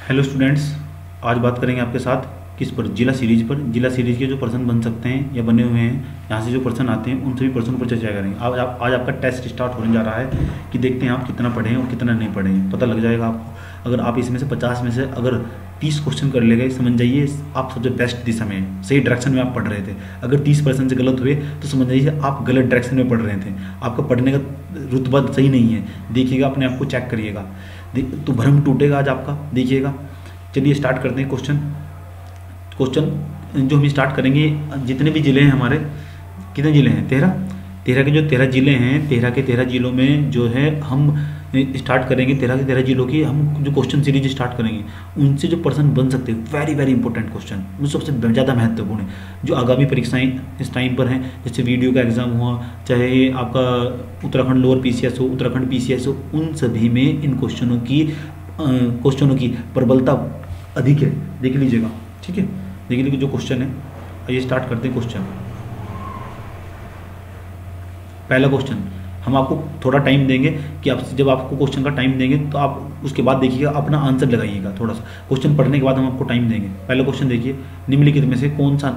Hello students, आज बात करेंगे आपके साथ किस पर, जिला सीरीज पर। जिला सीरीज के जो प्रश्न बन सकते हैं या बने हुए हैं, यहाँ से जो प्रश्न आते हैं उन सभी प्रश्नों पर चर्चा करेंगे। आज आपका टेस्ट स्टार्ट होने जा रहा है कि देखते हैं आप कितना पढ़े हैं और कितना नहीं पढ़े हैं, पता लग जाएगा आपको। अगर आप इसमें से 50 में से अगर 30 क्वेश्चन कर ले गए, समझ जाइए आप सबसे बेस्ट दिशा में, सही डायरेक्शन में आप पढ़ रहे थे। अगर 30% से गलत हुए तो समझ जाइए आप गलत डायरेक्शन में पढ़ रहे थे, आपका पढ़ने का रुतबा सही नहीं है। देखिएगा, अपने आप को चेक करिएगा, तो भ्रम टूटेगा आज आपका, देखिएगा। चलिए स्टार्ट करते हैं। क्वेश्चन जो हम स्टार्ट करेंगे, जितने भी ज़िले हैं हमारे, कितने ज़िले हैं? 13 के जो 13 ज़िले हैं, 13 के 13 ज़िलों में जो है हम स्टार्ट करेंगे। 13 के 13 ज़िलों की हम जो क्वेश्चन सीरीज स्टार्ट करेंगे, उनसे जो प्रश्न बन सकते हैं, वेरी वेरी इंपॉर्टेंट क्वेश्चन, वो सबसे ज़्यादा महत्वपूर्ण है, जो आगामी परीक्षाएं इस टाइम पर हैं। जैसे वीडियो का एग्ज़ाम हुआ, चाहे आपका उत्तराखंड लोअर PCS हो, उत्तराखंड PCS हो, उन सभी में इन क्वेश्चनों की प्रबलता अधिक है। देख लीजिएगा, ठीक है। देख लीजिए जो क्वेश्चन है, आइए स्टार्ट करते हैं क्वेश्चन। पहला क्वेश्चन, हम आपको थोड़ा टाइम देंगे कि आप जब आपको क्वेश्चन का टाइम देंगे तो आप उसके बाद देखिएगा, अपना आंसर लगाइएगा। थोड़ा सा क्वेश्चन पढ़ने के बाद हम आपको टाइम देंगे। पहला क्वेश्चन देखिए, निम्नलिखित में से कौन सा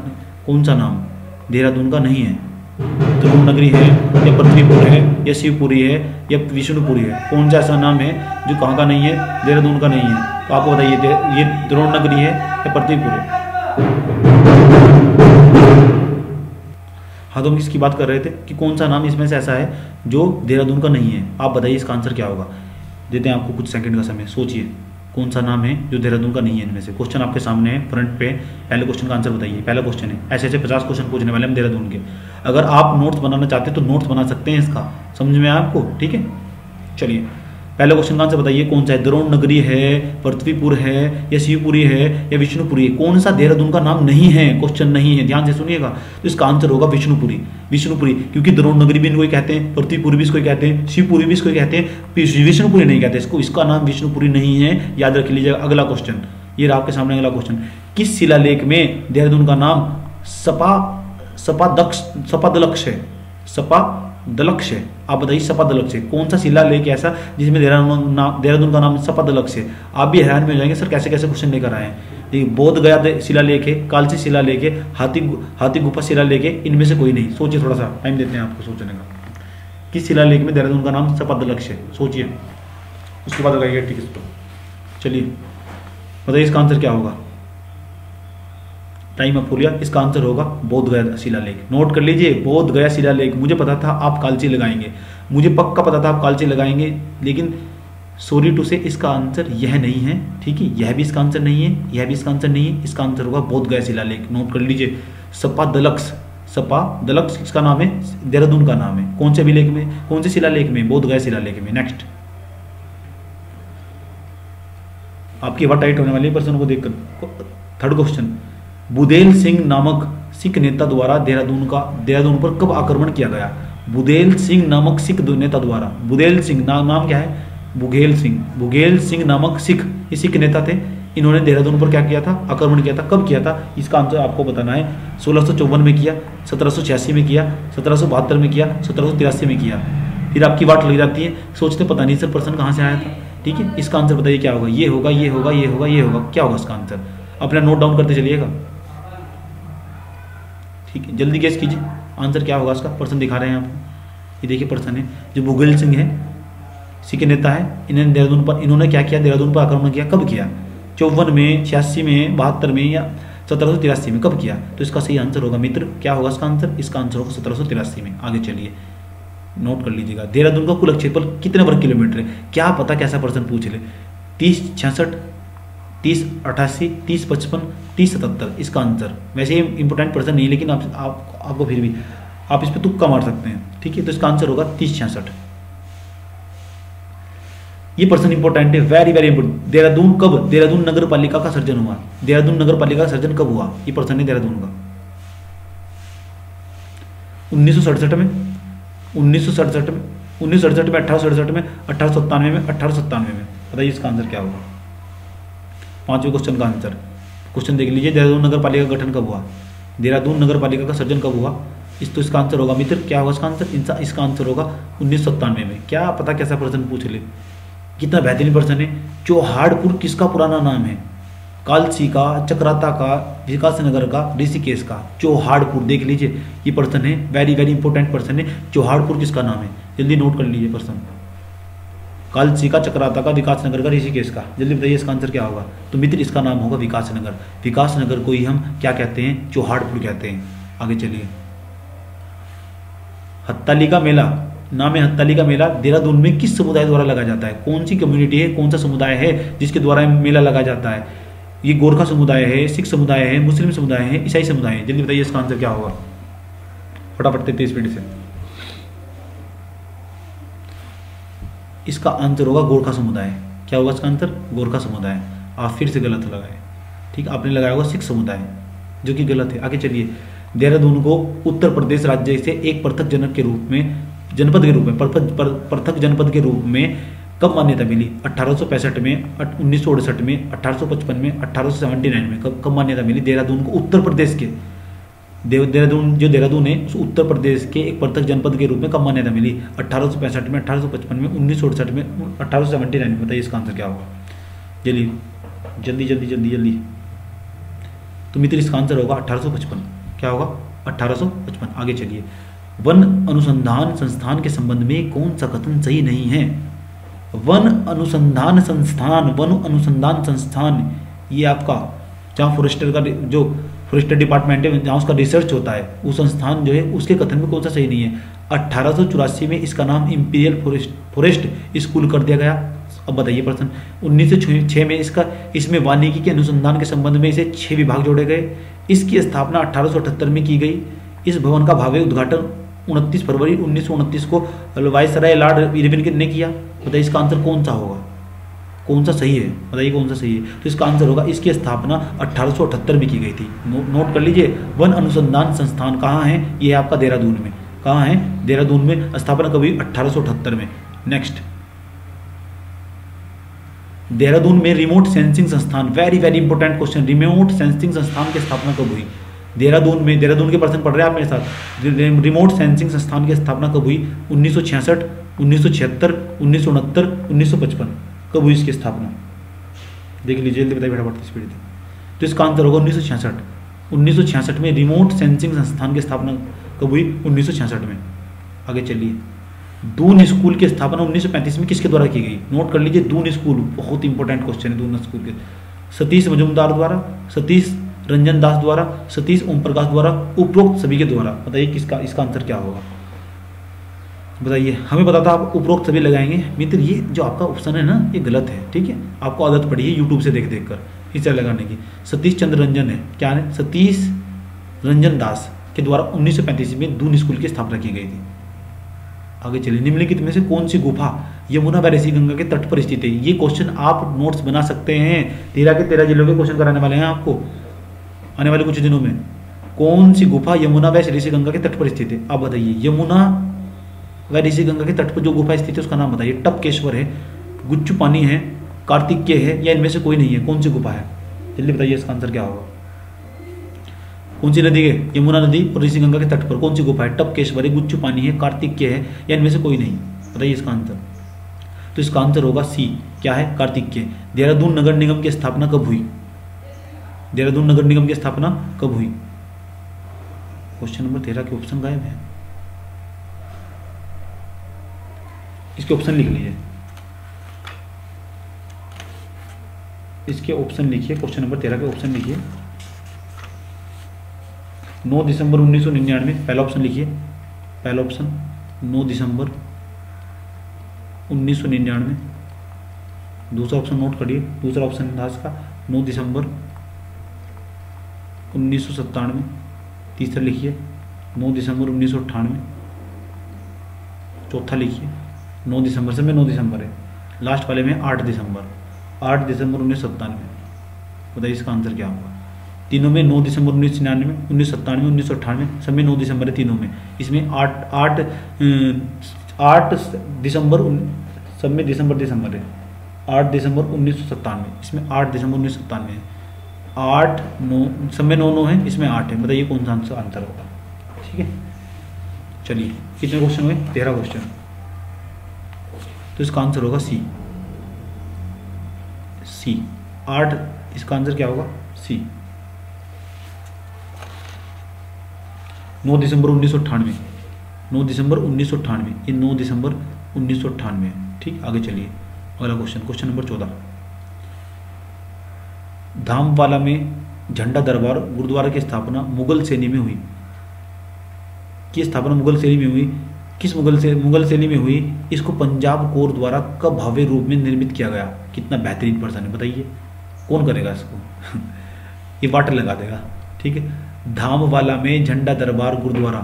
नाम देहरादून का नहीं है? ध्रुव नगरी है, या पृथ्वीपुर है, या शिवपुरी है, या विष्णुपुरी है? कौन सा ऐसा नाम है जो कहाँ का नहीं है? देहरादून का नहीं है। तो आपको बताइए, ये ध्रुव नगरी है या पृथ्वीपुर है? हाँ, तो हम किसकी बात कर रहे थे कि कौन सा नाम इसमें से ऐसा है जो देहरादून का नहीं है? आप बताइए इसका आंसर क्या होगा। देते हैं आपको कुछ सेकंड का समय, सोचिए कौन सा नाम है जो देहरादून का नहीं है इनमें से। क्वेश्चन आपके सामने है फ्रंट पे, पहले क्वेश्चन का आंसर बताइए। पहला क्वेश्चन है, ऐसे 50 क्वेश्चन पूछने वाले हम देहरादून के। अगर आप नोट्स बनाना चाहते हैं तो नोट्स बना सकते हैं, इसका समझ में आपको, ठीक है। चलिए पहले क्वेश्चन का आंसर बताइए, कौन सा है? द्रोण नगरी है, पृथ्वीपुर है, या शिवपुरी है, या विष्णुपुरी है? कौन सा देहरादून का नाम नहीं है? क्वेश्चन नहीं है, ध्यान से सुनिएगा। तो इसका आंसर होगा विष्णुपुरी। क्योंकि द्रोण नगरी भी इनको कहते हैं, पृथ्वीपुरी भी इसको कहते हैं, शिवपुरी भी इसको कहते हैं, विष्णुपुरी नहीं कहते इसको। इसका नाम विष्णुपुरी नहीं है, याद रख लीजिएगा। अगला क्वेश्चन, ये रहा आपके सामने अगला क्वेश्चन, किस शिलालेख में देहरादून का नाम सपादलक्ष है? आप बताइए सपादलक्ष है, कौन सा शिलालेख ऐसा जिसमें देहरादून का नाम सपादलक्ष है? आप भी हैरान में हो जाएंगे, सर कैसे कैसे क्वेश्चन लेकर आए हैं। देखिए, बोध गया शिलालेख है, कालची शिलालेख है, हाथी गुफा शिलालेख है, इनमें से कोई नहीं। सोचिए, थोड़ा सा टाइम देते हैं आपको सोचने का। किस शिलालेख में देहरादून का नाम सपादलक्ष है? सोचिए, उसके बाद लगाइए टिक इसको। चलिए बताइए इसका आंसर क्या होगा। टाइम अप हो गया। इसका आंसर होगा बोध गया शिलालेख। नोट कर लीजिए, बोध गया शिलालेख। मुझे पता था आप कालची लगाएंगे, मुझे पक्का पता था आप कालची लगाएंगे, लेकिन सॉरी टू से इसका आंसर यह नहीं है, ठीक है। यह भी इसका आंसर नहीं है, यह भी इसका आंसर नहीं है। इसका आंसर होगा बोध गया शिलालेख। नोट कर लीजिए, सपादलक्ष इसका नाम है, देहरादून का नाम है। कौन से अभिलेख में, कौन से शिलालेख में? बोध गया शिलालेख में। नेक्स्ट, आपकी हवा टाइट होने वाली पर्सन को देखकर। थर्ड क्वेश्चन, बुदेल सिंह नामक सिख नेता द्वारा देहरादून पर कब आक्रमण किया गया? बुदेल सिंह नामक सिख नेता द्वारा, बुदेल सिंह नाम क्या है? बुगेल सिंह नामक ये सिख नेता थे। इन्होंने देहरादून पर क्या किया था? आक्रमण किया था। कब किया था? इसका आंसर आपको बताना है। 1654 में किया, 1786 में किया, 1772 में किया, 1783 में किया। फिर आपकी बात लग जाती है, सोचते पता नहीं सर प्रश्न कहाँ से आया था, ठीक है। इसका आंसर बताइए क्या होगा। ये होगा, ये होगा, ये होगा, ये होगा। क्या होगा इसका आंसर? अपना नोट डाउन करते चलिएगा, ठीक है। जल्दी गेस कीजिए आंसर क्या होगा इसका। पर्सन दिखा रहे हैं आपको, ये देखिए पर्सन है जो बुगेल सिंह है, सिख नेता है। इन्होंने क्या किया? देहरादून पर आक्रमण किया। कब किया? 54 में, 86 में, 72 में, या 1783 में? कब किया? तो इसका सही आंसर होगा मित्र, क्या होगा इसका आंसर? इसका आंसर होगा 1783 में। आगे चलिए, नोट कर लीजिएगा। देहरादून का कुल क्षेत्रफल कितने वर्ग किलोमीटर है? क्या पता कैसा पर्सन पूछ ले। 30, 66, 30, 88, 30, 55, 30, 77 इसका आंसर। वैसे ही इंपॉर्टेंट पर्सन नहीं, लेकिन आपको फिर भी आप इस पर तुक्का मार सकते हैं, ठीक है। तो इसका आंसर होगा 30, 66। ये पर्सन इंपॉर्टेंट है, वेरी वेरी इंपॉर्टेंट। देहरादून नगर पालिका का सर्जन हुआ? देहरादून नगर पालिका का सर्जन कब हुआ? ये पर्सन है देहरादून का। 1967 में, 1967 में, 1967 में, 1867 में, 1897 में, 1897 में। बताइए इसका आंसर क्या होगा। पांचवें क्वेश्चन का आंसर, क्वेश्चन देख लीजिए, देहरादून नगर पालिका का गठन कब हुआ? देहरादून नगर पालिका का सर्जन कब हुआ? इसका आंसर होगा मित्र, क्या होगा इसका आंसर? इसका आंसर होगा 1997 में। क्या पता कैसा प्रश्न पूछ ले, कितना बेहतरीन प्रश्न है। चौहाड़पुर किसका पुराना नाम है? कालसी का, चक्राता का, विकासनगर का, ऋषिकेश का। चौहाड़पुर देख लीजिए, ये प्रश्न है, वेरी वेरी इंपॉर्टेंट प्रश्न है। चौहाड़पुर किसका नाम है? जल्दी नोट कर लीजिए प्रश्न। कालसी का, चक्राता का, विकासनगर का, ऋषिकेश का। जल्दी बताइए इसका आंसर क्या होगा? तो मित्र इसका नाम होगा विकासनगर। विकासनगर को ही हम क्या कहते हैं? चौहाड़पुर कहते हैं। आगे चलिए। हत्ताली का मेला, नाम है हत्ताली का मेला, देहरादून में किस समुदाय द्वारा लगाया जाता है? कौन सी कम्युनिटी है, कौन सा समुदाय है जिसके द्वारा मेला लगाया जाता है? ये गोरखा समुदाय है, सिख समुदाय है, मुस्लिम समुदाय है, ईसाई समुदाय है। जल्दी बताइए इसका आंसर क्या होगा? फटाफट 33 मिनट से। इसका आंसर होगा गोरखा समुदाय। क्या होगा इसका आंसर? गोरखा समुदाय। आप फिर से गलत लगाए, ठीक, आपने लगाया होगा सिख समुदाय, जो कि गलत है। आगे चलिए। देहरादून को उत्तर प्रदेश राज्य से एक पृथक जनक के रूप में, जनपद के रूप में, पृथक जनपद के रूप में कब मान्यता मिली? 1865 में, 1968 में, 1855 में, 1879 में। कब मान्यता मिली देहरादून को उत्तर प्रदेश के? देहरादून है उस उत्तर प्रदेश के एक पृथक जनपद के रूप में कब मान्यता मिली? 1865 में, 1855 में, 1968 में, 1879 में। बताइए इसका आंसर क्या होगा? जल्दी जल्दी जल्दी जल्दी जल्दी। तो मित्र इसका आंसर होगा 1855। क्या होगा? 1855। आगे चलिए। वन अनुसंधान संस्थान के संबंध में कौन सा कथन सही नहीं है? वन अनुसंधान संस्थान, ये आपका जहाँ फॉरेस्टर का जो फॉरेस्टर डिपार्टमेंट है, जहाँ उसका रिसर्च होता है, वो संस्थान जो है उसके कथन में कौन सा सही नहीं है? 1884 में इसका नाम इंपीरियल फॉरेस्ट स्कूल कर दिया गया। अब बताइए प्रश्न। 1906 में इसमें वानिकी के अनुसंधान के संबंध में इसे 6 विभाग जोड़े गए। इसकी स्थापना 1878 में की गई। इस भवन का भव्य उद्घाटन 29 फरवरी 1929 को वायसराय लॉर्ड इरविन ने किया। बताइए इसका आंसर कौन सा होगा? कौन सा सही है? बताइए कौन सा सही है? तो इसका आंसर होगा, इसकी स्थापना 1878 में की गई थी। नोट कर लीजिए। वन अनुसंधान संस्थान कहाँ है? ये है आपका देहरादून में। कहाँ है? देहरादून में। स्थापना कब हुई? 1878 में। नेक्स्ट। देहरादून में रिमोट सेंसिंग संस्थान, very very important question. Remote sensing संस्थान की स्थापना कब हुई? देहरादून में, देहरादून के प्रश्न पढ़ रहे हैं आप मेरे साथ। रिमोट सेंसिंग संस्थान की स्थापना कब हुई? 1966, 1976, 1969, 1955। कब हुई इसकी स्थापना? देख लीजिए, जल्दी बताइए फटाफट स्पीड से। तो इसका आंसर होगा 1966। 1966 में रिमोट सेंसिंग संस्थान की स्थापना कब हुई? 1966 में। आगे चलिए। दून स्कूल की स्थापना 1935 में किसके द्वारा की गई? नोट कर लीजिए। दून स्कूल बहुत इंपॉर्टेंट क्वेश्चन है। दून स्कूल के सतीश मजूमदार द्वारा, सतीश रंजन दास द्वारा, सतीश ओम प्रकाश द्वारा, उपरोक्त सभी के द्वारा। बताइए किसका, इसका आंसर क्या होगा? बताइए। हमें पता था आप उपरोक्त सभी लगाएंगे। मित्र ये जो आपका ऑप्शन है ना, ये गलत है, ठीक है। आपको आदत पड़ी है यूट्यूब से देख देख कर इसे लगाने की। सतीश चंद्र रंजन है, क्या है? सतीश रंजन दास के द्वारा 1935 में दून स्कूल की स्थापना की गई थी। आगे चलिए। निम्नलिखित में से कौन सी गुफा यमुना व ऋषि गंगा के तट पर स्थित है? ये क्वेश्चन आप नोट्स बना सकते हैं। 13 के 13 जिलों के क्वेश्चन कराने वाले हैं आपको आने वाले कुछ दिनों में। कौन सी गुफा यमुना व ऋषि गंगा के तट पर स्थित है? आप बताइए। यमुना व ऋषि गंगा के तट पर जो गुफा स्थित है उसका नाम बताइए। टपकेश्वर है, गुच्चू पानी है, कार्तिकेय है, या इनमें से कोई नहीं है? कौन सी गुफा है? जल्दी बताइए इसका आंसर क्या होगा? कौन सी नदी है? यमुना नदी और ऋषि गंगा के तट पर कौन सी गुफा है? टपकेश्वर है, गुच्चू पानी है, कार्तिकेय है, या इनमें से कोई नहीं? बताइए इसका आंसर। तो इसका आंसर होगा सी। क्या है? कार्तिकेय। देहरादून नगर निगम की स्थापना कब हुई? देहरादून नगर निगम की स्थापना कब हुई? क्वेश्चन नंबर 13 के ऑप्शन गायब है। इसके ऑप्शन लिख लीजिए। इसके ऑप्शन लिखिए। क्वेश्चन नंबर 13 के ऑप्शन लिखिए। 9 दिसंबर 1999। पहला ऑप्शन लिखिए। पहला ऑप्शन 9 दिसंबर 1999। दूसरा ऑप्शन नोट करिए। दूसरा ऑप्शन था इसका 9 दिसंबर 1997। तीसरा लिखिए 9 दिसंबर 1998। चौथा लिखिए 9 दिसंबर से में 9 दिसंबर है। लास्ट वाले में 8 दिसंबर 1997। बताइए इसका आंसर क्या होगा? तीनों में 9 दिसंबर 1999, 1997, 1998, सब में 9 दिसंबर है तीनों में। इसमें 8 दिसंबर, सब में दिसंबर है। 8 दिसंबर 1997, इसमें 8 दिसंबर 1997 है। 8 9, सब में 9 है, इसमें 8 है। बताइए कौन सा आंसर होगा? ठीक है, चलिए कितने क्वेश्चन हुए? 13 क्वेश्चन। तो इसका आंसर होगा सी। सी। 8, इसका आंसर क्या होगा? सी। 9 दिसंबर 1998, 9 दिसंबर 1998, ये 9 दिसंबर 1998 है। ठीक, आगे चलिए अगला क्वेश्चन, क्वेश्चन नंबर 14। धामवाला में झंडा दरबार गुरुद्वारा की स्थापना मुगल शैली में हुई। की स्थापना मुगल शैली में हुई, किस मुगल शैली में हुई? इसको पंजाब कोर द्वारा कब भव्य रूप में निर्मित किया गया? कितना बेहतरीन प्रश्न है, बताइए कौन करेगा इसको? ये वाटर लगा देगा। ठीक है, धामवाला में झंडा दरबार गुरुद्वारा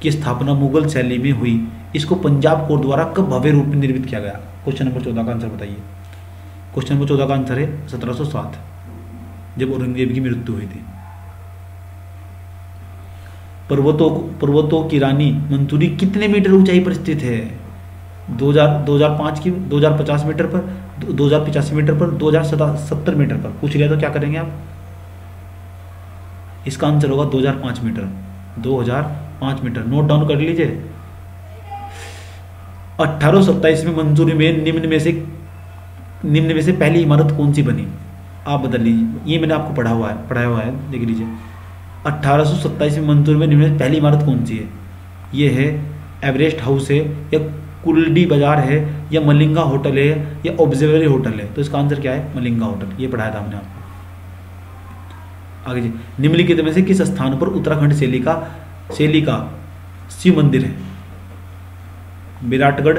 की स्थापना मुगल शैली में हुई, इसको पंजाब कोर द्वारा कब भव्य रूप में निर्मित किया गया? क्वेश्चन नंबर 14 का आंसर बताइए। क्वेश्चन नंबर 14 का आंसर है 1707, जब औरंगजेब की मृत्यु हुई थी। पर्वतों की रानी मंसूरी कितने मीटर ऊंचाई पर स्थित है? 2050 मीटर पर, 2085 मीटर पर, 2070 मीटर पर पूछ लिया तो क्या करेंगे आप? इसका आंसर होगा 2005 मीटर। 2005 मीटर नोट डाउन कर लीजिए। 1827 में मंसूरी में निम्न में से पहली इमारत कौन सी बनी? आप बदल लीजिए, ये मैंने आपको पढ़ाया हुआ है, देख लीजिए। 1827 में मंसूरी में निम्न में पहली इमारत कौन सी है? ये है एवरेस्ट हाउस है, या कुलडी बाजार है, या मलिंगा होटल है, या ऑब्जर्वेटरी होटल है? तो इसका आंसर क्या है? मलिंगा होटल। ये पढ़ाया था हमने आपको। आगे जी, निम्नलिखित में से किस स्थान पर उत्तराखंड शैली का शिव मंदिर है? विराटगढ़,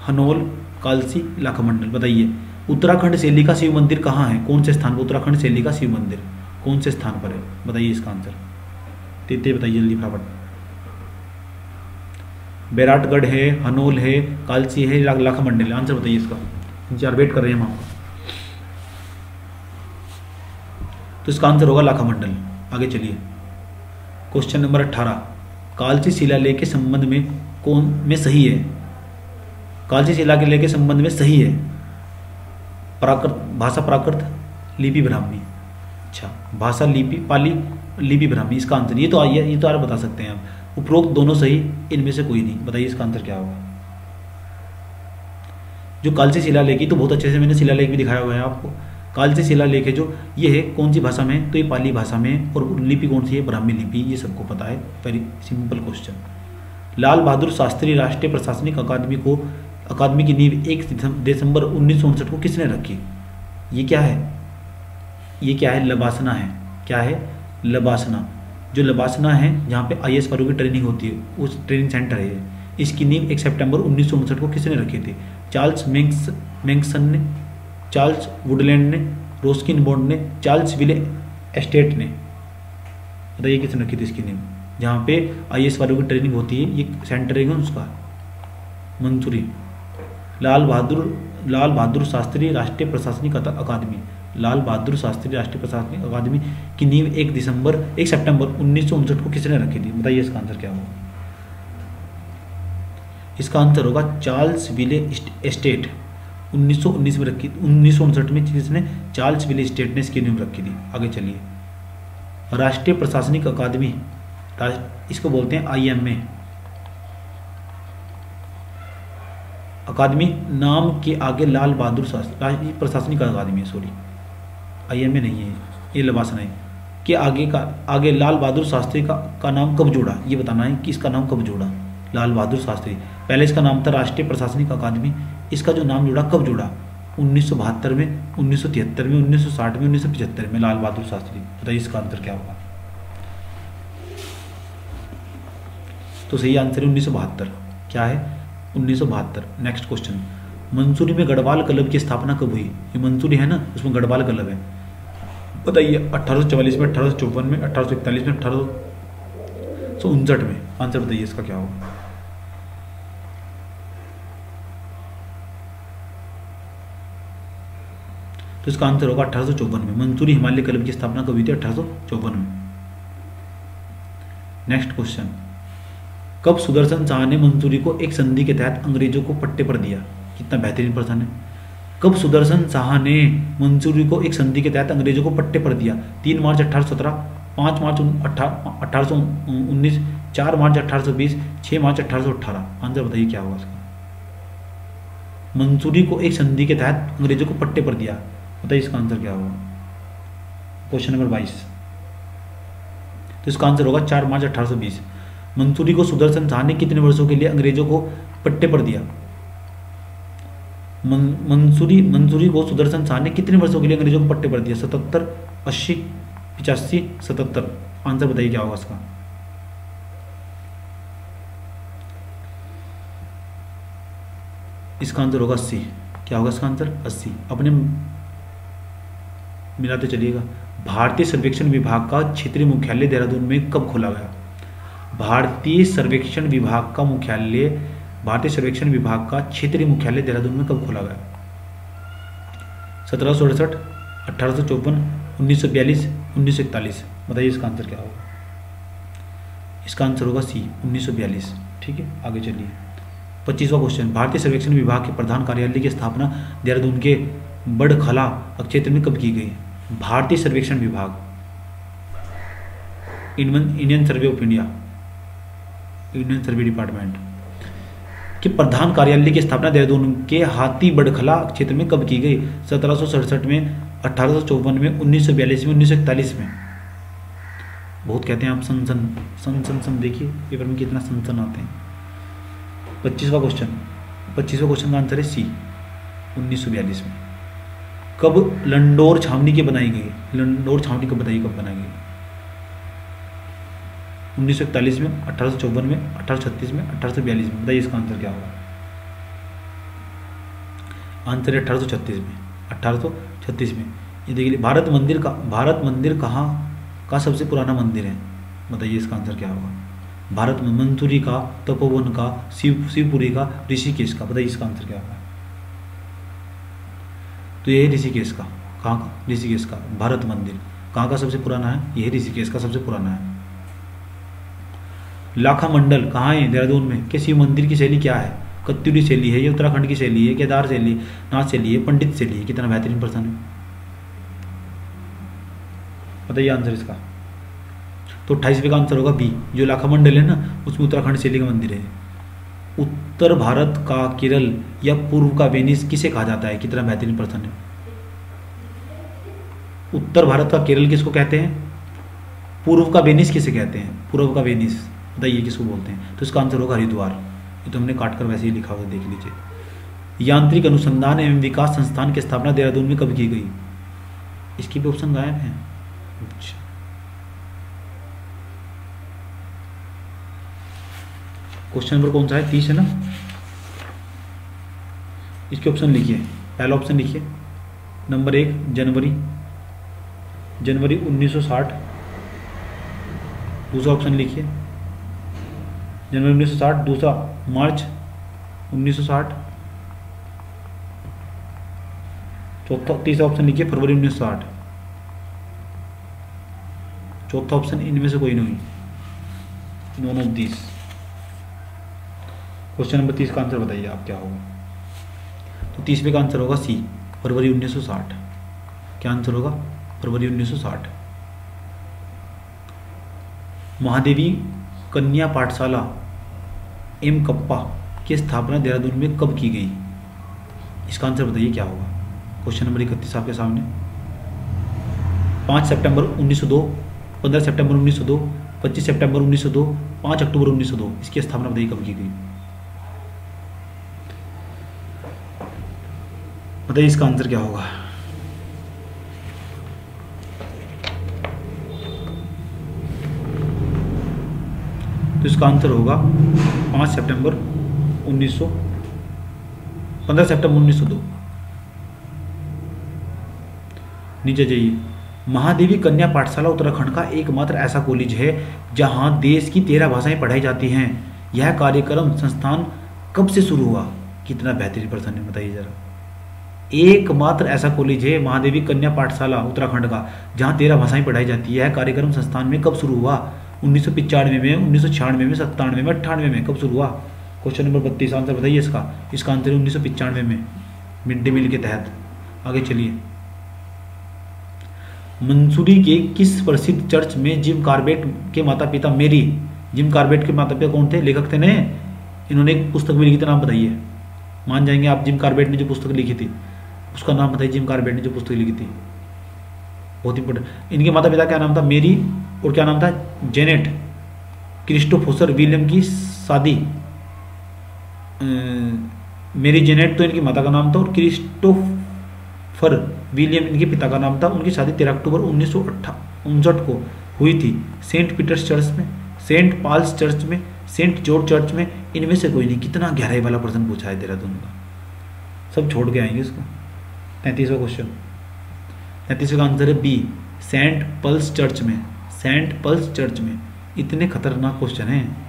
हनोल, कालसी, लाखामंडल। बताइए उत्तराखंड शैली का शिव मंदिर कहाँ है? कौन से स्थान पर उत्तराखंड शैली का शिव मंदिर कौन से स्थान पर है? बताइए इसका आंसर, तेते बताइए जल्दी फटाफट। बैराटगढ़ है, हनोल है, कालसी है, लाखामंडल। आंसर बताइए इसका, चार वेट कर रहे हैं हम आपको। तो इसका आंसर होगा लाखामंडल। आगे चलिए क्वेश्चन नंबर 18। कालसी शिलालेख के संबंध में कौन में सही है? कालसी शिलालेख के संबंध में सही है प्राकृत, भाषा प्राकृत, लिपि ब्राह्मी। अच्छा, भाषा लिपि पाली, लिपि ब्राह्मी। इसका आंसर ये तो आप बता सकते हैं आप। उपरोक्त दोनों सही, इनमें से कोई नहीं। बताइए इसका आंसर क्या होगा? जो कालसी शिलालेख की, तो बहुत अच्छे से मैंने शिलालेख भी दिखाया हुआ है आपको। कालसी शिलालेख है जो, ये है कौन सी भाषा में? तो ये पाली भाषा में। और लिपि कौन सी है? ब्राह्मी लिपि। ये सबको पता है, very simple question. Lal Bahadur Shastri राष्ट्रीय प्रशासनिक अकादमी की नींव 1 दिसंबर 1959 को किसने रखी? ये क्या है? ये क्या है? लबासना है। क्या है? लबासना। जो लबासना है जहाँ पे IAS वालों की ट्रेनिंग होती है, उस ट्रेनिंग सेंटर है ये। इसकी नींव 1 सितंबर 1959 को किसने रखी थी? चार्ल्स मैंगसन ने, चार्ल्स वुडलैंड ने, रोस्किन बॉन्ड ने, चार्ल्स विले एस्टेट ने। बताइए किसने रखी थी इसकी नींव? जहाँ पे IAS वालों की ट्रेनिंग होती है, ये सेंटर है उसका, मंसूरी। लाल बहादुर शास्त्री राष्ट्रीय प्रशासनिक अकादमी, लाल बहादुर शास्त्री राष्ट्रीय प्रशासनिक अकादमी की नींव 1 सितंबर 1959 को किसने रखी थी? बताइए इसका आंसर क्या होगा? इसका आंसर होगा चार्ल्स विले एस्टेट। 1919 में रखी, 1959 में जिसने चार्ल्स विले एस्टेट ने इसकी नींव रखी थी। आगे चलिए, राष्ट्रीय प्रशासनिक अकादमी, इसको बोलते हैं IMA अकादमी। नाम के आगे लाल बहादुर शास्त्री प्रशासनिक अकादमी है, सॉरी IMA नहीं है, ये लबासना है। कि आगे लाल बहादुर शास्त्री का नाम कब जोड़ा? ये बताना है कि इसका नाम कब जोड़ा। लाल बहादुर शास्त्री, पहले इसका नाम था राष्ट्रीय प्रशासनिक अकादमी। इसका जो नाम जोड़ा कब जोड़ा? 1972 में, 1973 में, 1960 में, 1975 में। लाल बहादुर शास्त्री। बताइए इसका आंसर क्या होगा? तो सही आंसर है 1972। क्या है? 1972। नेक्स्ट क्वेश्चन, मंसूरी में गढ़वाल क्लब की स्थापना कब हुई? ये मंसूरी है ना, उसमें गढ़वाल क्लब है। बताइए 1844 में, 1854 में, 1841 में, 1859 में। आंसर बताइए इसका क्या होगा? तो इसका आंसर होगा 1854 में। मंसूरी हिमालय क्लब की स्थापना कब हुई थी? 1854 में। नेक्स्ट क्वेश्चन, कब सुदर्शन शाह ने मंसूरी को एक संधि के तहत अंग्रेजों को पट्टे पर दिया? कितना बेहतरीन प्रश्न है। कब सुदर्शन शाह ने मंसूरी को एक संधि के तहत अंग्रेजों को पट्टे पर दिया? 3 मार्च 1817, 5 मार्च 1819, 4 मार्च 1820, 6 मार्च 1818। आंसर बताइए क्या होगा इसका? मंसूरी को एक संधि के तहत अंग्रेजों को पट्टे पर दिया। बताइए इसका आंसर क्या होगा। Question number 22। तो इसका आंसर होगा 4 मार्च 1820। मंसूरी को सुदर्शन शाह ने कितने वर्षों के लिए अंग्रेजों को पट्टे पर दिया। मंसूरी को सुदर्शन शाह ने कितने वर्षों के लिए अंग्रेजों को पट्टे पर दिया। 77, 80, 85, 77। आंसर बताइए क्या होगा इसका। इसका आंसर होगा 80। क्या होगा इसका आंसर 80। अपने मिलाते चलिएगा। भारतीय सर्वेक्षण विभाग का क्षेत्रीय मुख्यालय देहरादून में कब खोला गया। भारतीय सर्वेक्षण विभाग का क्षेत्रीय मुख्यालय देहरादून में कब खोला गया। 1768, 1854, 1942, 1941। बताइए इसका आंसर क्या होगा। इसका आंसर होगा सी 1942। ठीक है, आगे चलिए। 25वां क्वेश्चन। भारतीय सर्वेक्षण विभाग के प्रधान कार्यालय की स्थापना देहरादून के बड़खला क्षेत्र में कब की गई। भारतीय सर्वेक्षण विभाग, Indian survey of India, Indian survey department के प्रधान कार्यालय की स्थापना देहरादून के हाथी बड़खला क्षेत्र में कब की गई। 1767 में, 1854 में, 1942 में, 1941 में। बहुत कहते हैं आप सन देखिए पेपर में कितना सन आते हैं। 25वां क्वेश्चन का आंसर है सी 1942 में। कब लंडौर छावनी की बनाई गई। लंडौर छावनी कब बताइए कब बनाई गई। 1941 में, 1854 में, 1836 में, 1842 में। बताइए इसका आंसर क्या होगा। आंसर है 1836 में। 1836 में। ये देखिए भारत मंदिर कहाँ का सबसे पुराना मंदिर है। बताइए इसका आंसर क्या होगा। भारत में मंसूरी का, तपोवन का, शिवपुरी का, ऋषिकेश का। बताइए इसका आंसर क्या होगा। तो ये है ऋषिकेश का। कहाँ का। ऋषिकेश का भारत मंदिर कहाँ का सबसे पुराना है। यह ऋषिकेश का सबसे पुराना है। लाखा मंडल कहाँ है देहरादून में के शिव मंदिर की शैली क्या है। कत्यूरी शैली है, ये उत्तराखंड की शैली है, केदार शैली, नाथ शैली है, पंडित शैली है। कितना बेहतरीन प्रश्न है। बताइए आंसर इसका। तो 28वें का आंसर होगा बी। जो लाखा मंडल है ना उसमें उत्तराखंड शैली का मंदिर है। उत्तर भारत का केरल या पूर्व का वेनिस किसे कहा जाता है। कितना बेहतरीन प्रश्न है। उत्तर भारत का केरल किसको कहते हैं। पूर्व का वेनिस किसे कहते हैं। पूर्व का वेनिस बताइए किसको बोलते हैं। तो इसका आंसर होगा हरिद्वार। ये तो हमने काटकर वैसे ही लिखा हुआ देख लीजिए। यांत्रिक अनुसंधान एवं विकास संस्थान की स्थापना देहरादून में कब की गई। इसकी भी ऑप्शन गायब है। अच्छा, क्वेश्चन नंबर कौन सा है 30 है ना। इसके ऑप्शन लिखिए। पहला ऑप्शन लिखिए नंबर 1 जनवरी 1960। दूसरा ऑप्शन लिखिए जनवरी 1960। दूसरा मार्च 1960। तीसरा ऑप्शन लिखिए फरवरी 1960। चौथा ऑप्शन इनमें से कोई नहीं। None of this. Question number 30 का आंसर बताइए आप क्या होगा। तो 30वें का आंसर होगा सी फरवरी 1960। क्या आंसर होगा फरवरी 1960। महादेवी कन्या पाठशाला एम कप्पा की स्थापना देहरादून में कब की गई। इसका आंसर बताइए क्या होगा। क्वेश्चन नंबर 31 आपके सामने। 5 सितंबर 1902, 15 सितंबर 1902, 25 सितंबर 1902, 5 अक्टूबर 1902। इसकी स्थापना बताइए कब की गई। बताइए इसका आंसर क्या होगा। तो इसका आंसर होगा 15 सितंबर 1902। नीचे जाइए। महादेवी कन्या पाठशाला उत्तराखंड का एकमात्र ऐसा कॉलेज है जहां देश की 13 भाषाएं पढ़ाई जाती हैं। यह कार्यक्रम संस्थान कब से शुरू हुआ। कितना बेहतरीन प्रश्न है बताइए जरा। एकमात्र ऐसा कॉलेज है महादेवी कन्या पाठशाला उत्तराखंड का जहां 13 भाषाएं पढ़ाई जाती है। यह कार्यक्रम संस्थान में कब शुरू हुआ। 1995 में, 1996 में, 97 में, 98 में। कब शुरू हुआ। क्वेश्चन नंबर 32 आंसर बताइए इसका। इसका आंसर है 1995 में मिड डे मील के तहत। आगे चलिए। मंसूरी के किस प्रसिद्ध चर्च में जिम कॉर्बेट के माता पिता जिम कॉर्बेट के माता पिता कौन थे। लेखक थे ने। इन्होंने एक पुस्तक भी लिखी थी, नाम बताइए। मान जाएंगे आप जिम कॉर्बेट ने जो पुस्तक लिखी थी उसका नाम बताइए जिम कॉर्बेट ने जो पुस्तक लिखी थी, बहुत इंपॉर्टेंट। इनके माता पिता क्या नाम था, मेरी और क्या नाम था, जेनेट क्रिस्टोफर विलियम की शादी, मेरी जेनेट तो इनकी माता का नाम था और क्रिस्टोफर विलियम इनके पिता का नाम था। उनकी शादी 13 अक्टूबर 1959 को हुई थी सेंट पीटर्स चर्च में, सेंट पॉल्स चर्च में, सेंट जॉर्ज चर्च में। इनमें से कोई नहीं। कितना गहराई वाला प्रश्न पूछा है देहरादून का, सब छोड़ के आएंगे इसको। 33वां क्वेश्चन, 33वें का आंसर है बी, सेंट पल्स चर्च में, सेंट पल्स चर्च में। इतने खतरनाक क्वेश्चन है।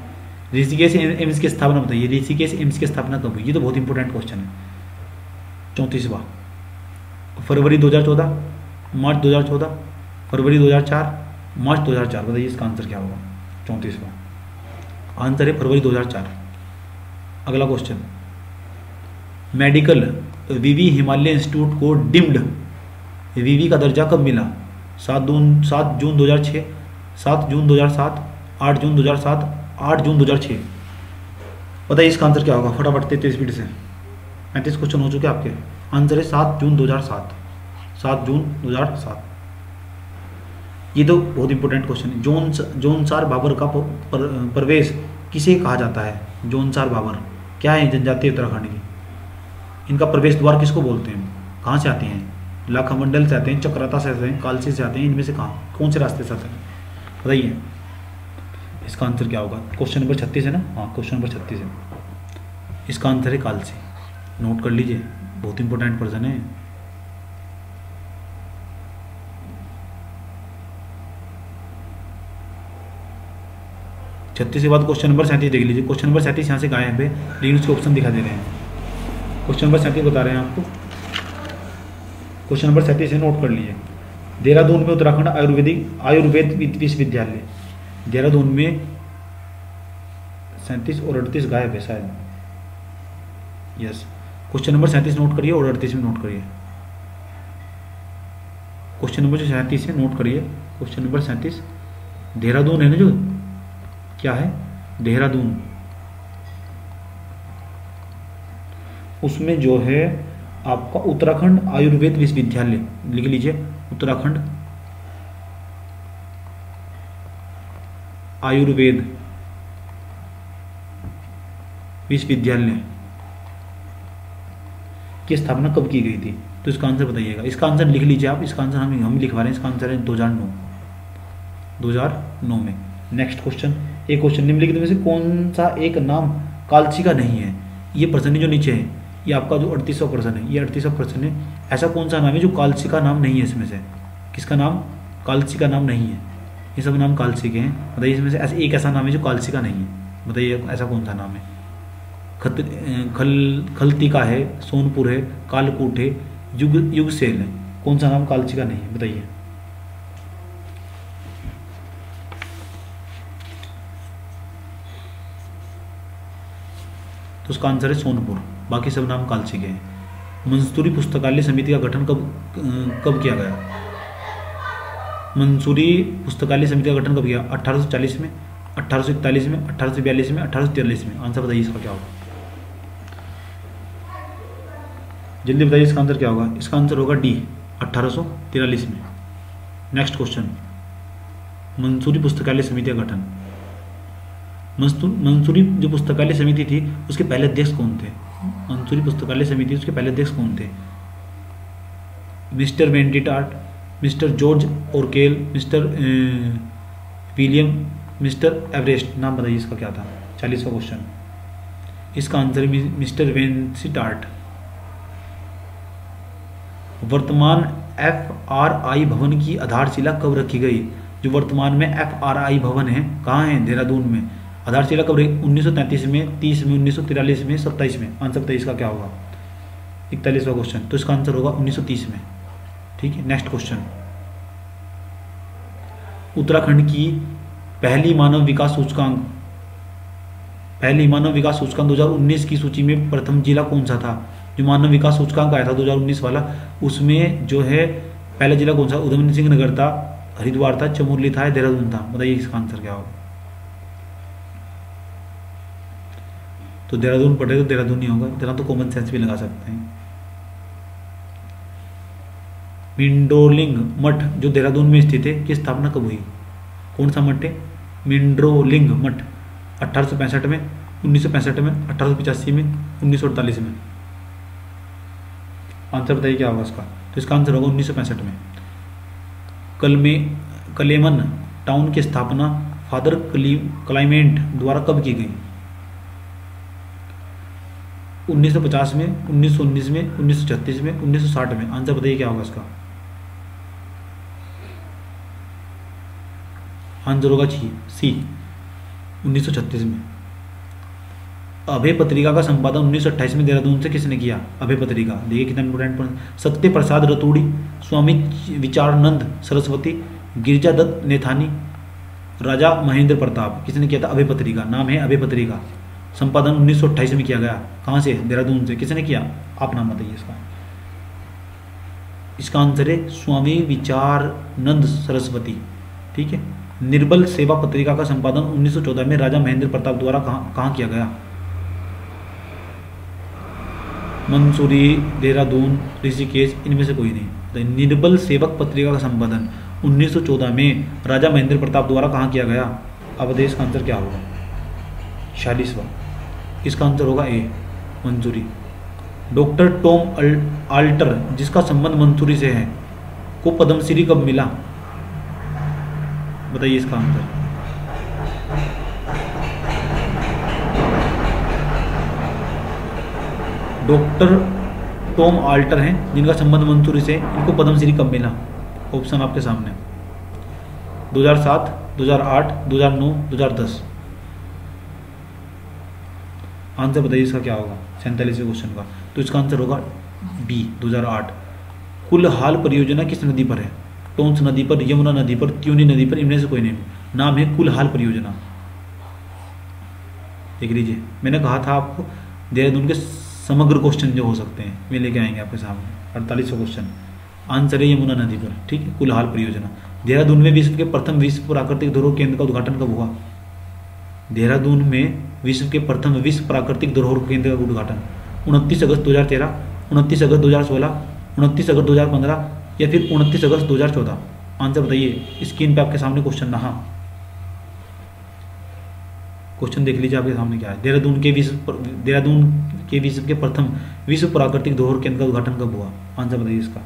ऋषिकेश एम्स की स्थापना बताइए, ऋषिकेश एम्स की स्थापना कब हुई, ये तो बहुत इंपॉर्टेंट क्वेश्चन है। 34वां, फरवरी 2014, मार्च 2014, फरवरी 2004, मार्च 2004, बताइए इसका आंसर क्या होगा। 34वां आंसर है फरवरी 2004। अगला क्वेश्चन, मेडिकल वीवी हिमालय इंस्टीट्यूट को डिम्ड वीवी का दर्जा कब मिला, 7 जून 2006, 7 जून 2007, 8 जून 2007, 8 जून 2006। बताइए इसका आंसर क्या होगा फटाफट 33 स्पीड से। 35 क्वेश्चन हो चुके आपके। आंसर है 7 जून 2007, 7 जून 2007। ये तो बहुत इंपॉर्टेंट क्वेश्चन है। जोनसार बाबर का प्रवेश किसे कहा जाता है, जोनसार बाबर क्या है, जनजातीय उत्तराखंड की। इनका प्रवेश द्वार किसको बोलते हैं, कहाँ से आते हैं, लाखामंडल से आते हैं, चक्राता से आते हैं, कालसी से आते हैं, इनमें से कहाँ कौन से रास्ते से आते हैं बताइए। इसका आंसर क्या होगा, क्वेश्चन नंबर 36 है ना, हाँ क्वेश्चन नंबर 36 है। इसका आंसर है कालसी, नोट कर लीजिए, बहुत इंपॉर्टेंट प्रश्न है। छत्तीस के बाद क्वेश्चन नंबर 37 देख लीजिए। क्वेश्चन नंबर 37 यहाँ से गायब है लेकिन उसके ऑप्शन दिखा दे रहे हैं। क्वेश्चन नंबर 37 बता रहे हैं आपको, क्वेश्चन नंबर 37 है, नोट कर लीजिए। देहरादून में उत्तराखंड आयुर्वेद विश्वविद्यालय, देहरादून में 37 और 38 गायब है शायद, यस। क्वेश्चन नंबर 37 नोट करिए और 38 में नोट करिए। क्वेश्चन नंबर जो 37 है नोट करिए, क्वेश्चन नंबर 37 देहरादून है ना, जो क्या है देहरादून, उसमें जो है आपका उत्तराखंड आयुर्वेद विश्वविद्यालय लिख लीजिए, उत्तराखंड आयुर्वेद विश्वविद्यालय की स्थापना कब की गई थी, तो इसका आंसर बताइएगा। इसका आंसर लिख लीजिए आप, इसका आंसर हम लिखवा रहे हैं। इसका आंसर है 2009 में। नेक्स्ट क्वेश्चन, एक क्वेश्चन निम्नलिखित में से कौन सा एक नाम कालसी का नहीं है। ये प्रश्न जो नीचे है ये आपका जो 38वां प्रश्न है, ये 38वां प्रश्न है। ऐसा कौन सा नाम है जो कालसी का नाम नहीं है, इसमें से किसका नाम कालसी का नाम नहीं है, ये सब नाम कालसी के हैं। बताइए इसमें से ऐसे एक ऐसा नाम है जो कालसी का नहीं है, बताइए ऐसा कौन सा नाम है। खलतिका है, सोनपुर है, कालकूट है, युगसेल है, कौन सा नाम कालसी का नहीं है बताइए। तो उसका आंसर है सोनपुर, बाकी सब नाम कालसी के हैं। मंसूरी पुस्तकालय समिति का गठन कब किया गया, मंसूरी पुस्तकालय समिति का गठन कब किया, 1840 में, 1841 में, 1842 में, 1843 में। आंसर बताइए इसका क्या होगा, जल्दी बताइए इसका आंसर क्या होगा। इसका आंसर होगा डी, 1843 में। नेक्स्ट क्वेश्चन, मंसूरी पुस्तकालय समिति का गठन, मंसूरी जो पुस्तकालय समिति थी उसके पहले अध्यक्ष कौन थे, मंसूरी पुस्तकालय समिति उसके पहले अध्यक्ष कौन थे। मिस्टर वेंटिटार्ट, मिस्टर जॉर्ज ओरकेल, मिस्टर विलियम, मिस्टर एवरेस्ट। नाम बताइए इसका क्या था। 40वां क्वेश्चन, इसका आंसर है मिस्टर वेंटिटार्ट। वर्तमान FRI भवन की आधारशिला कब रखी गई, जो वर्तमान में FRI भवन है कहाँ है, देहरादून में। आधारशिला कब रही, 1933 में, 30 में, 1943 में, 27 में। आंसर बताइए इसका क्या होगा। 41वां क्वेश्चन, तो इसका आंसर होगा 1930 में। ठीक है, नेक्स्ट क्वेश्चन, उत्तराखंड की पहली मानव विकास सूचकांक 2019 की सूची में प्रथम जिला कौन सा था। जो मानव विकास सूचकांक आया था 2019 वाला, उसमें जो है पहला जिला कौन सा, उधम सिंह नगर था, हरिद्वार था, चमोली था, देहरादून था। बताइए इसका आंसर क्या होगा। तो देहरादून पढ़े तो देहरादून नहीं होगा, इतना तो कॉमन सेंस भी लगा सकते हैं। मिंडोलिंग मठ जो देहरादून में स्थित है की स्थापना कब हुई? कौन सा मठ है? मिंडोलिंग मठ। 1865 में, 1965 में, 1885 में, 1948 में। आंसर बताइए क्या होगा इसका? तो इसका आंसर होगा 1965 में। कलेमन टाउन की स्थापना फादर क्लाइमेंट द्वारा कब की गई? 1950 में, 1919 में, 1936 में, 1960 में। आंसर बताइए क्या होगा इसका? आंसर होगा सी 1936 में। अभय पत्रिका का संपादन 1928 में देहरादून से किसने किया? अभय पत्रिका, देखिए कितना इंपोर्टेंट पॉइंट। सत्य प्रसाद रतूड़ी, स्वामी विचारानंद सरस्वती, गिरिजादत्त नेथानी, राजा महेंद्र प्रताप, किसने किया था? अभय पत्रिका, नाम है अभय पत्रिका। संपादन 1928 में किया गया। कहाँ से? देहरादून से। किसने किया? आप नाम बताइए इसका। इसका आंसर है स्वामी विचारानंद सरस्वती। ठीक है। निर्बल सेवा पत्रिका का संपादन 1914 में राजा महेंद्र प्रताप द्वारा कहाँ किया गया? मंसूरी, देहरादून, ऋषिकेश, इनमें से कोई नहीं। निर्बल सेवक पत्रिका का संपादन 1914 में राजा महेंद्र प्रताप द्वारा कहाँ किया गया? अब देश का आंसर क्या होगा? 46वां। इसका आंसर होगा ए, मंसूरी। डॉक्टर टॉम आल्टर जिसका संबंध मंसूरी से है को पद्मश्री कब मिला? बताइए इसका आंसर। डॉक्टर टॉम आल्टर हैं जिनका संबंध मंसूरी से, इनको पद्मश्री कब मिला? ऑप्शन आपके सामने। 2007, 2008, 2009, 2010। आंसर बताइए इसका क्या होगा 47वें क्वेश्चन का? तो इसका आंसर होगा बी 2008। कुलहाल परियोजना किस नदी पर है? टोंस नदी पर, यमुना नदी पर, त्यूनी नदी पर, इनमें से कोई नहीं। नाम है कुलहाल परियोजना। देख लीजिए, मैंने कहा था आपको देहरादून के समग्र क्वेश्चन जो हो सकते हैं वे लेके आएंगे आपके सामने। 48वां क्वेश्चन आंसर है यमुना नदी पर। ठीक है, कुलहाल परियोजना। देहरादून में विश्व के प्रथम विश्व प्राकृतिक धरोहर केंद्र का उद्घाटन कब हुआ? देहरादून में विश्व के प्रथम विश्व प्राकृतिक धरोहर केंद्र का उद्घाटन 29 अगस्त 2013, 29 अगस्त 2016, 29 अगस्त 2015 या फिर 29 अगस्त 2014। आंसर बताइए। स्क्रीन पे आपके सामने क्वेश्चन रहा, क्वेश्चन देख लीजिए आपके सामने क्या है। देहरादून के विश्व के प्रथम विश्व प्राकृतिक धरोहर केंद्र का उद्घाटन कब हुआ? आंसर बताइए इसका।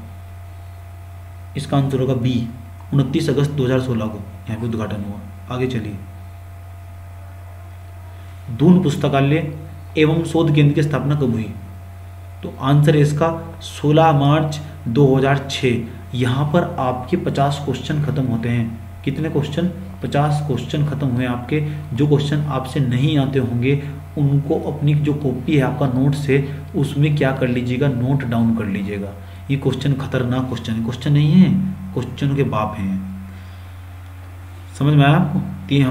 इसका आंसर होगा बी 29 अगस्त 2016 को यहाँ पे उद्घाटन हुआ। आगे चलिए। दून पुस्तकालय एवं शोध केंद्र की स्थापना कब हुई? तो आंसर है इसका 16 मार्च 2006। यहाँ पर आपके 50 क्वेश्चन खत्म होते हैं। कितने क्वेश्चन? 50 क्वेश्चन खत्म हुए आपके। जो क्वेश्चन आपसे नहीं आते होंगे उनको अपनी जो कॉपी है आपका नोट से, उसमें क्या कर लीजिएगा? नोट डाउन कर लीजिएगा। ये क्वेश्चन खतरनाक क्वेश्चन नहीं है, क्वेश्चनों के बाप हैं। समझ में आया आपको? तीन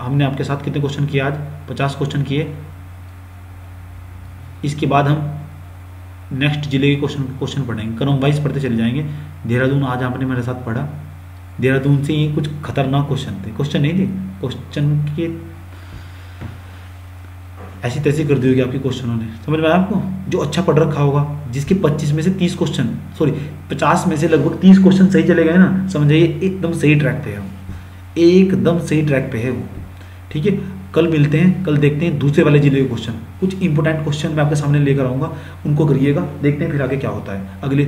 हमने आपके साथ कितने क्वेश्चन किए आज? 50 क्वेश्चन किए। इसके बाद हम नेक्स्ट जिले के क्वेश्चन पढ़ेंगे, क्रम वाइज पढ़ते चले जाएंगे। देहरादून आज आपने मेरे साथ पढ़ा। देहरादून से ये कुछ खतरनाक क्वेश्चन थे, क्वेश्चन नहीं थे, क्वेश्चन के ऐसी तैसी कर दी होगी आपके क्वेश्चनों ने। समझ में आया आपको? जो अच्छा पढ़ रखा होगा, जिसके 25 में से 30 क्वेश्चन, सॉरी 50 में से लगभग 30 क्वेश्चन सही चले गए ना, समझ जाइए एकदम सही ट्रैक पे है वो, एकदम सही ट्रैक पे है वो। ठीक है, कल मिलते हैं, कल देखते हैं दूसरे वाले जिले के क्वेश्चन। कुछ इंपॉर्टेंट क्वेश्चन मैं आपके सामने लेकर आऊँगा, उनको करिएगा, देखते हैं फिर आगे क्या होता है अगले।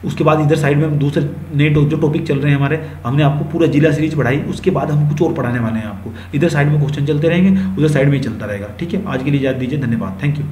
उसके बाद इधर साइड में दूसरे नए जो टॉपिक चल रहे हैं हमारे, हमने आपको पूरा जिला सीरीज पढ़ाई, उसके बाद हम कुछ और पढ़ाने वाले हैं आपको। इधर साइड में क्वेश्चन चलते रहेंगे, उधर साइड में ही चलता रहेगा। ठीक है, आज के लिए इजाज़त दीजिए, धन्यवाद, थैंक यू।